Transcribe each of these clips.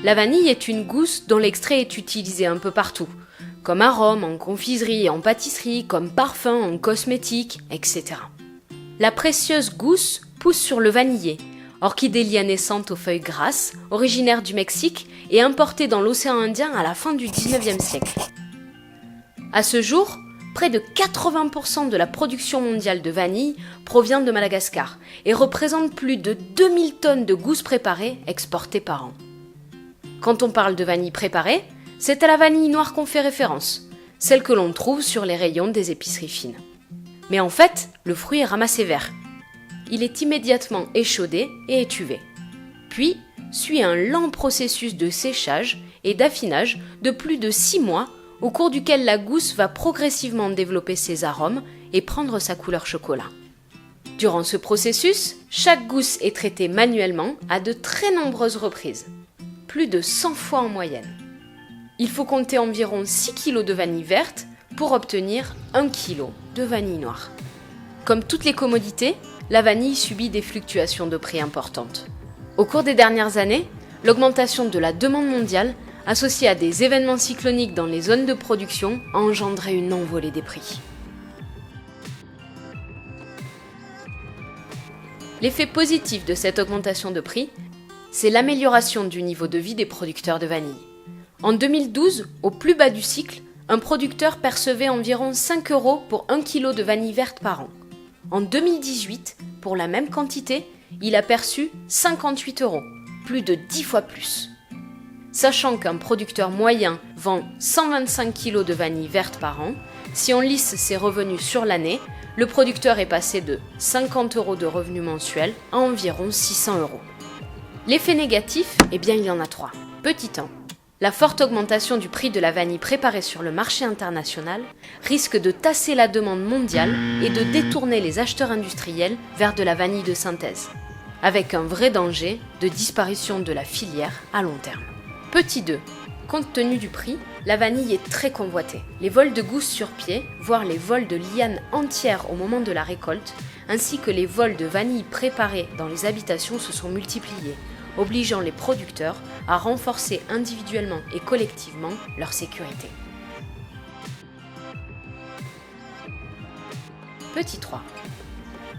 La vanille est une gousse dont l'extrait est utilisé un peu partout, comme arôme en confiserie et en pâtisserie, comme parfum en cosmétique, etc. La précieuse gousse pousse sur le vanillé, orchidélia naissante aux feuilles grasses, originaire du Mexique et importée dans l'océan Indien à la fin du 19e siècle. À ce jour, près de 80% de la production mondiale de vanille provient de Madagascar et représente plus de 2000 tonnes de gousses préparées exportées par an. Quand on parle de vanille préparée, c'est à la vanille noire qu'on fait référence, celle que l'on trouve sur les rayons des épiceries fines. Mais en fait, le fruit est ramassé vert. Il est immédiatement échaudé et étuvé. Puis, suit un lent processus de séchage et d'affinage de plus de 6 mois, au cours duquel la gousse va progressivement développer ses arômes et prendre sa couleur chocolat. Durant ce processus, chaque gousse est traitée manuellement à de très nombreuses reprises, plus de 100 fois en moyenne. Il faut compter environ 6 kg de vanille verte pour obtenir 1 kg de vanille noire. Comme toutes les commodités, la vanille subit des fluctuations de prix importantes. Au cours des dernières années, l'augmentation de la demande mondiale, associée à des événements cycloniques dans les zones de production, a engendré une envolée des prix. L'effet positif de cette augmentation de prix, c'est l'amélioration du niveau de vie des producteurs de vanille. En 2012, au plus bas du cycle, un producteur percevait environ 5 € pour 1 kg de vanille verte par an. En 2018, pour la même quantité, il a perçu 58 €, plus de 10 fois plus. Sachant qu'un producteur moyen vend 125 kg de vanille verte par an, si on lisse ses revenus sur l'année, le producteur est passé de 50 € de revenus mensuels à environ 600 €. L'effet négatif, il y en a 3. Petit 1. La forte augmentation du prix de la vanille préparée sur le marché international risque de tasser la demande mondiale et de détourner les acheteurs industriels vers de la vanille de synthèse, avec un vrai danger de disparition de la filière à long terme. Petit 2. Compte tenu du prix, la vanille est très convoitée. Les vols de gousses sur pied, voire les vols de lianes entières au moment de la récolte, ainsi que les vols de vanille préparée dans les habitations se sont multipliés, obligeant les producteurs à renforcer individuellement et collectivement leur sécurité. Petit 3.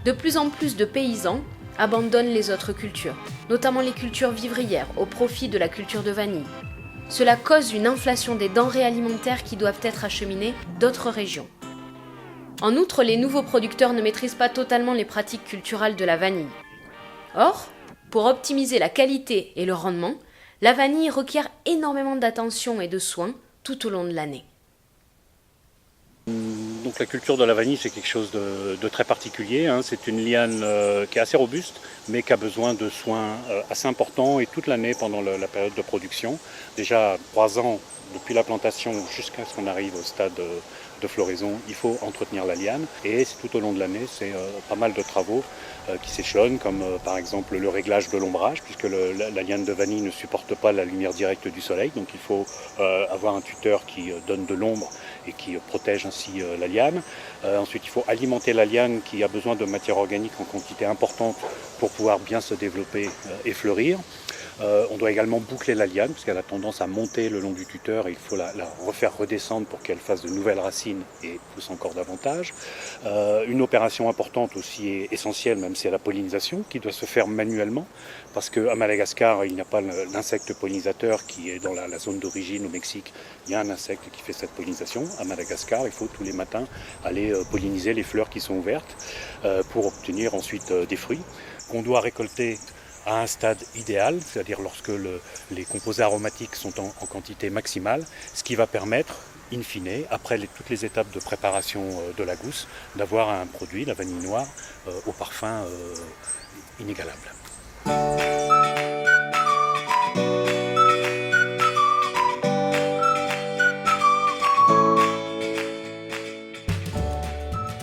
De plus en plus de paysans abandonnent les autres cultures, notamment les cultures vivrières, au profit de la culture de vanille. Cela cause une inflation des denrées alimentaires qui doivent être acheminées d'autres régions. En outre, les nouveaux producteurs ne maîtrisent pas totalement les pratiques culturelles de la vanille. Or, pour optimiser la qualité et le rendement, la vanille requiert énormément d'attention et de soins tout au long de l'année. Donc la culture de la vanille, c'est quelque chose de très particulier. C'est une liane qui est assez robuste, mais qui a besoin de soins assez importants et toute l'année pendant la période de production. Déjà 3 ans depuis la plantation jusqu'à ce qu'on arrive au stade de floraison, il faut entretenir la liane. Et tout au long de l'année, c'est pas mal de travaux qui s'échelonnent, comme par exemple le réglage de l'ombrage, puisque la liane de vanille ne supporte pas la lumière directe du soleil. Donc il faut avoir un tuteur qui donne de l'ombre et qui protège ainsi la liane. Ensuite, il faut alimenter la liane qui a besoin de matière organique en quantité importante pour pouvoir bien se développer et fleurir. On doit également boucler la liane parce qu'elle a tendance à monter le long du tuteur et il faut la refaire redescendre pour qu'elle fasse de nouvelles racines et pousse encore davantage. Une opération importante aussi et essentielle, même, c'est la pollinisation qui doit se faire manuellement parce qu'à Madagascar, il n'y a pas l'insecte pollinisateur qui est dans la zone d'origine au Mexique. Il y a un insecte qui fait cette pollinisation. À Madagascar, il faut tous les matins aller polliniser les fleurs qui sont ouvertes pour obtenir ensuite des fruits qu'on doit récolter à un stade idéal, c'est-à-dire lorsque les composés aromatiques sont en quantité maximale, ce qui va permettre, in fine, après toutes les étapes de préparation de la gousse, d'avoir un produit, la vanille noire, au parfum inégalable.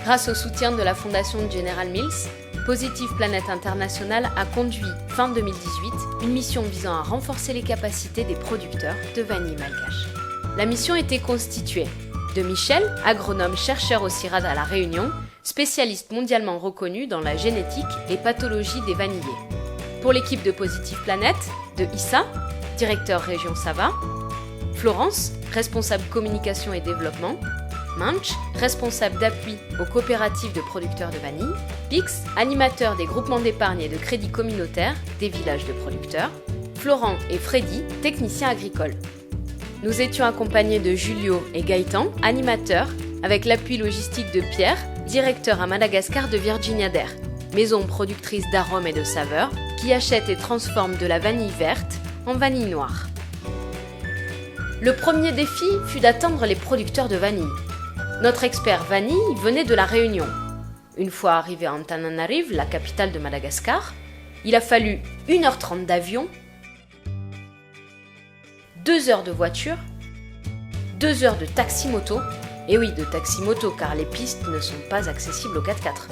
Grâce au soutien de la Fondation General Mills, Positive Planet International a conduit, fin 2018, une mission visant à renforcer les capacités des producteurs de vanille malgache. La mission était constituée de Michel, agronome chercheur au CIRAD à La Réunion, spécialiste mondialement reconnu dans la génétique et pathologie des vanillés. Pour l'équipe de Positive Planet, de Issa, directeur région Sava, Florence, responsable communication et développement, Manch, responsable d'appui aux coopératives de producteurs de vanille, Pix, animateur des groupements d'épargne et de crédit communautaire des villages de producteurs, Florent et Freddy, techniciens agricoles. Nous étions accompagnés de Julio et Gaëtan, animateurs, avec l'appui logistique de Pierre, directeur à Madagascar de Virginia Dare, maison productrice d'arômes et de saveurs, qui achète et transforme de la vanille verte en vanille noire. Le premier défi fut d'atteindre les producteurs de vanille. Notre expert vanille venait de la Réunion. Une fois arrivé à Antananarive, la capitale de Madagascar, il a fallu 1h30 d'avion, 2 heures de voiture, 2 heures de taxi-moto, et oui, de taxi-moto car les pistes ne sont pas accessibles au 4x4.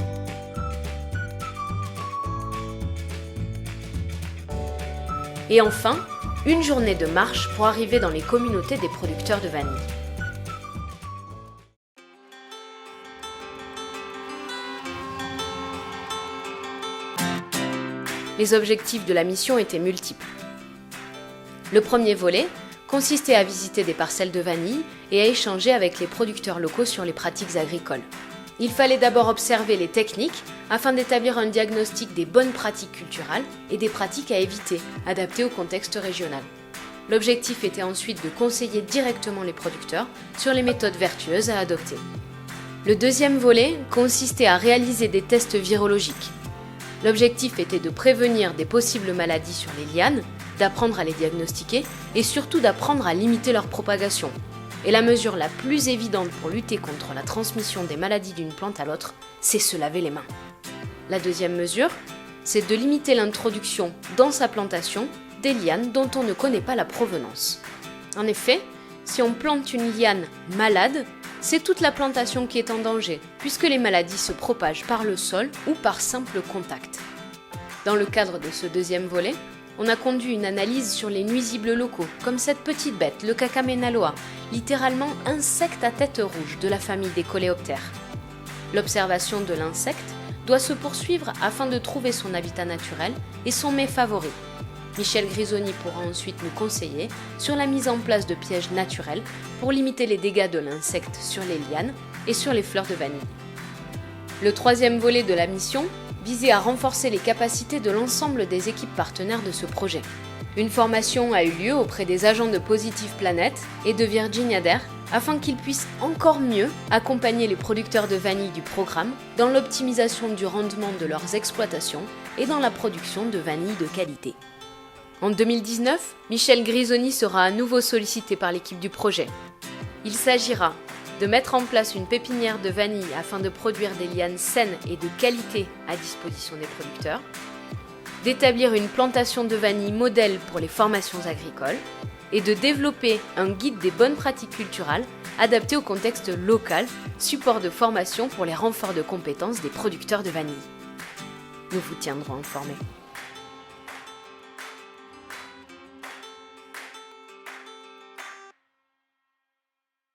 Et enfin, une journée de marche pour arriver dans les communautés des producteurs de vanille. Les objectifs de la mission étaient multiples. Le premier volet consistait à visiter des parcelles de vanille et à échanger avec les producteurs locaux sur les pratiques agricoles. Il fallait d'abord observer les techniques afin d'établir un diagnostic des bonnes pratiques culturales et des pratiques à éviter, adaptées au contexte régional. L'objectif était ensuite de conseiller directement les producteurs sur les méthodes vertueuses à adopter. Le deuxième volet consistait à réaliser des tests virologiques. L'objectif était de prévenir des possibles maladies sur les lianes, d'apprendre à les diagnostiquer et surtout d'apprendre à limiter leur propagation. Et la mesure la plus évidente pour lutter contre la transmission des maladies d'une plante à l'autre, c'est se laver les mains. La deuxième mesure, c'est de limiter l'introduction dans sa plantation des lianes dont on ne connaît pas la provenance. En effet, si on plante une liane malade, c'est toute la plantation qui est en danger, puisque les maladies se propagent par le sol ou par simple contact. Dans le cadre de ce deuxième volet, on a conduit une analyse sur les nuisibles locaux, comme cette petite bête, le Cacamenaloa, littéralement insecte à tête rouge de la famille des coléoptères. L'observation de l'insecte doit se poursuivre afin de trouver son habitat naturel et son mets favori. Michel Grisoni pourra ensuite nous conseiller sur la mise en place de pièges naturels pour limiter les dégâts de l'insecte sur les lianes et sur les fleurs de vanille. Le troisième volet de la mission visait à renforcer les capacités de l'ensemble des équipes partenaires de ce projet. Une formation a eu lieu auprès des agents de Positive Planet et de Virginia Dare afin qu'ils puissent encore mieux accompagner les producteurs de vanille du programme dans l'optimisation du rendement de leurs exploitations et dans la production de vanille de qualité. En 2019, Michel Grisoni sera à nouveau sollicité par l'équipe du projet. Il s'agira de mettre en place une pépinière de vanille afin de produire des lianes saines et de qualité à disposition des producteurs, d'établir une plantation de vanille modèle pour les formations agricoles et de développer un guide des bonnes pratiques culturales adapté au contexte local, support de formation pour les renforts de compétences des producteurs de vanille. Nous vous tiendrons informés.